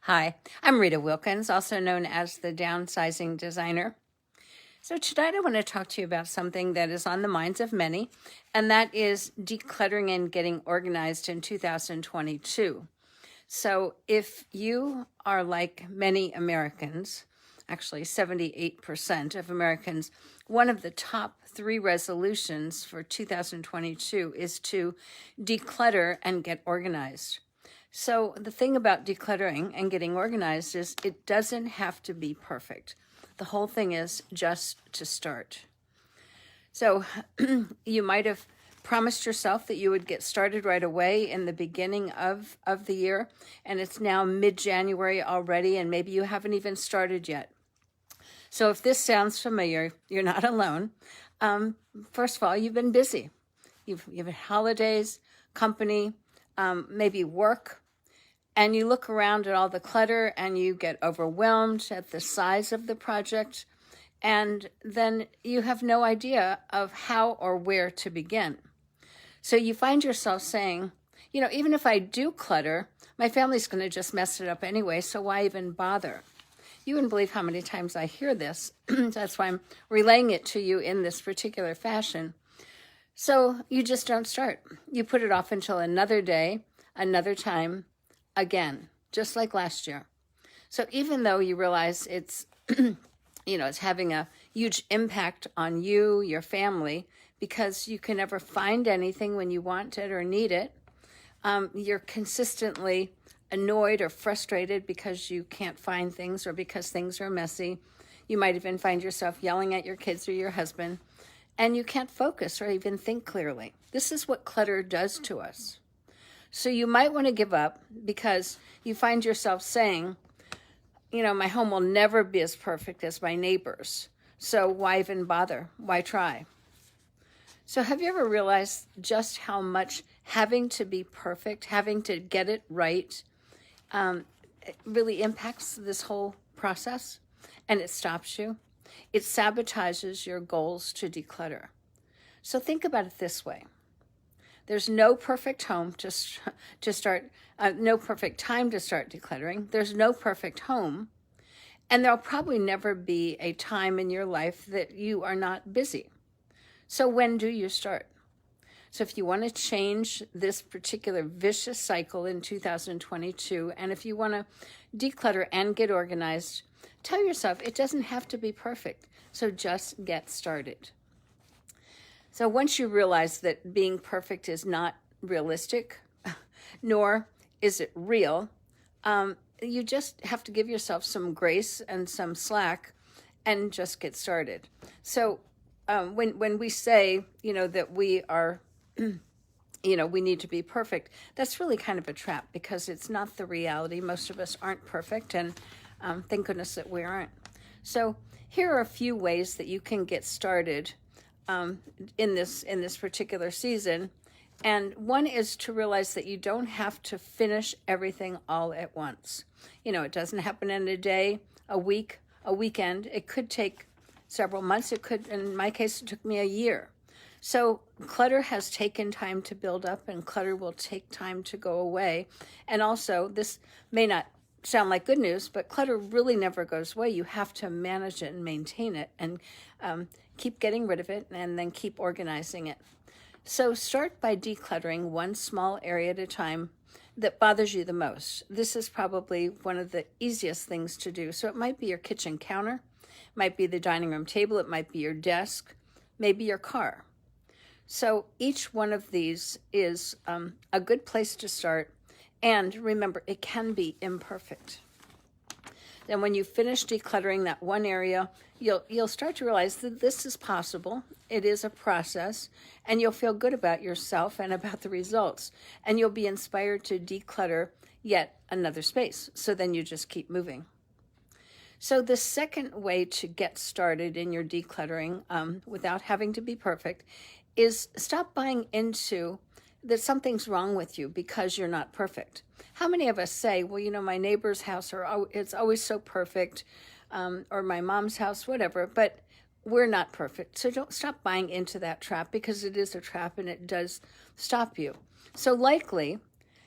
Hi, I'm Rita Wilkins, also known as the Downsizing Designer. So tonight I want to talk to you about something that is on the minds of many, and that is decluttering and getting organized in 2022. So if you are like many Americans, actually 78% of Americans, one of the top 3 resolutions for 2022 is to declutter and get organized. So the thing about decluttering and getting organized is it doesn't have to be perfect. The whole thing is just to start. So you might have promised yourself that you would get started right away in the beginning of the year, and it's now mid-January already, and maybe you haven't even started yet. So if this sounds familiar, you're not alone. First of all, you've been busy. You've had holidays, company, maybe work, and you look around at all the clutter and you get overwhelmed at the size of the project, and then you have no idea of how or where to begin. So you find yourself saying, even if I do clutter, my family's going to just mess it up anyway, so why even bother? You wouldn't believe how many times I hear this. That's why I'm relaying it to you in this particular fashion. So you just don't start. You put it off until another day, another time, again, just like last year. So even though you realize it's, it's having a huge impact on you, your family, because you can never find anything when you want it or need it, you're consistently annoyed or frustrated because you can't find things or because things are messy. You might even find yourself yelling at your kids or your husband, and you can't focus or even think clearly. This is what clutter does to us. So you might want to give up because you find yourself saying, my home will never be as perfect as my neighbor's. So why even bother? Why try? So have you ever realized just how much having to be perfect, having to get it right, it really impacts this whole process, and it stops you? It sabotages your goals to declutter. So think about it this way. There's no perfect home to start, no perfect time to start decluttering. There's no perfect home. And there'll probably never be a time in your life that you are not busy. So when do you start? So if you want to change this particular vicious cycle in 2022, and if you want to declutter and get organized, tell yourself it doesn't have to be perfect. So just get started. So once you realize that being perfect is not realistic, nor is it real, you just have to give yourself some grace and some slack and just get started. So when we say, that we are, we need to be perfect, that's really kind of a trap because it's not the reality. Most of us aren't perfect, and thank goodness that we aren't. So here are a few ways that you can get started in this particular season. And one is to realize that you don't have to finish everything all at once. It doesn't happen in a day, a week, a weekend. It could take several months. It could, in my case, it took me a year. So clutter has taken time to build up, and clutter will take time to go away. And also, this may not sound like good news, but clutter really never goes away. You have to manage it and maintain it, and keep getting rid of it, and then keep organizing it. So start by decluttering one small area at a time that bothers you the most. This is probably one of the easiest things to do. So it might be your kitchen counter, it might be the dining room table, it might be your desk, maybe your car. So each one of these is a good place to start. And remember, it can be imperfect. Then when you finish decluttering that one area, you'll start to realize that this is possible. It is a process, and you'll feel good about yourself and about the results. And you'll be inspired to declutter yet another space. So then you just keep moving. So the second way to get started in your decluttering without having to be perfect is stop buying into that something's wrong with you because you're not perfect. How many of us say, well, my neighbor's house, it's always so perfect, or my mom's house, whatever, but we're not perfect. So don't stop buying into that trap, because it is a trap and it does stop you. So likely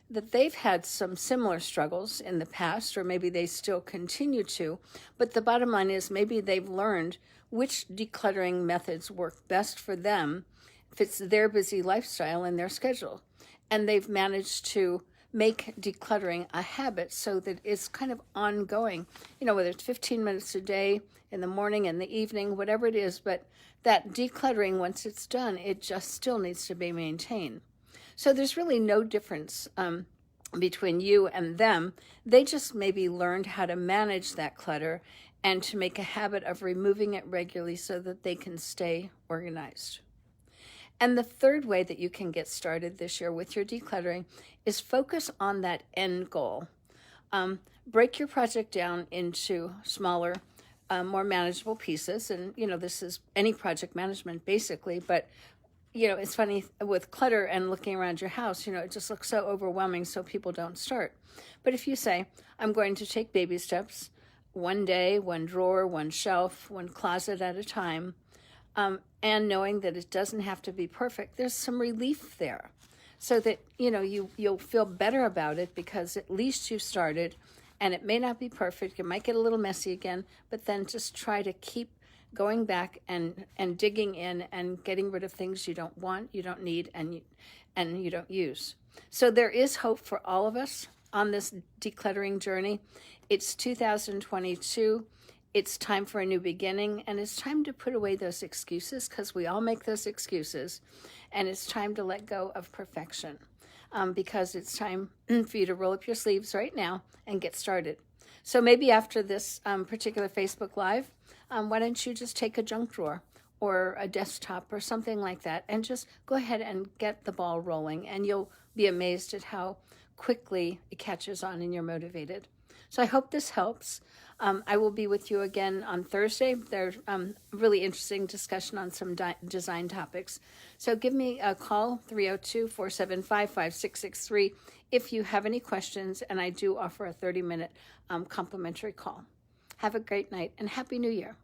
that they've had some similar struggles in the past, or maybe they still continue to, but the bottom line is maybe they've learned which decluttering methods work best for them, fits their busy lifestyle and their schedule. And they've managed to make decluttering a habit so that it's kind of ongoing, whether it's 15 minutes a day, in the morning, in the evening, whatever it is, but that decluttering, once it's done, it just still needs to be maintained. So there's really no difference between you and them. They just maybe learned how to manage that clutter and to make a habit of removing it regularly so that they can stay organized. And the third way that you can get started this year with your decluttering is focus on that end goal. Break your project down into smaller, more manageable pieces. And, this is any project management basically, but it's funny with clutter and looking around your house, it just looks so overwhelming, so people don't start. But if you say, I'm going to take baby steps, one day, one drawer, one shelf, one closet at a time, and knowing that it doesn't have to be perfect, there's some relief there. So that, you'll feel better about it because at least you started, and it may not be perfect. It might get a little messy again, but then just try to keep going back and digging in and getting rid of things you don't want, you don't need, and you don't use. So there is hope for all of us on this decluttering journey. It's 2022. It's time for a new beginning, and it's time to put away those excuses, because we all make those excuses, and it's time to let go of perfection, because it's time for you to roll up your sleeves right now and get started. So maybe after this particular Facebook Live, why don't you just take a junk drawer or a desktop or something like that and just go ahead and get the ball rolling, and you'll be amazed at how quickly it catches on and you're motivated. So I hope this helps. I will be with you again on Thursday. There's a really interesting discussion on some design topics. So give me a call, 302-475-5663, if you have any questions, and I do offer a 30-minute complimentary call. Have a great night, and Happy New Year.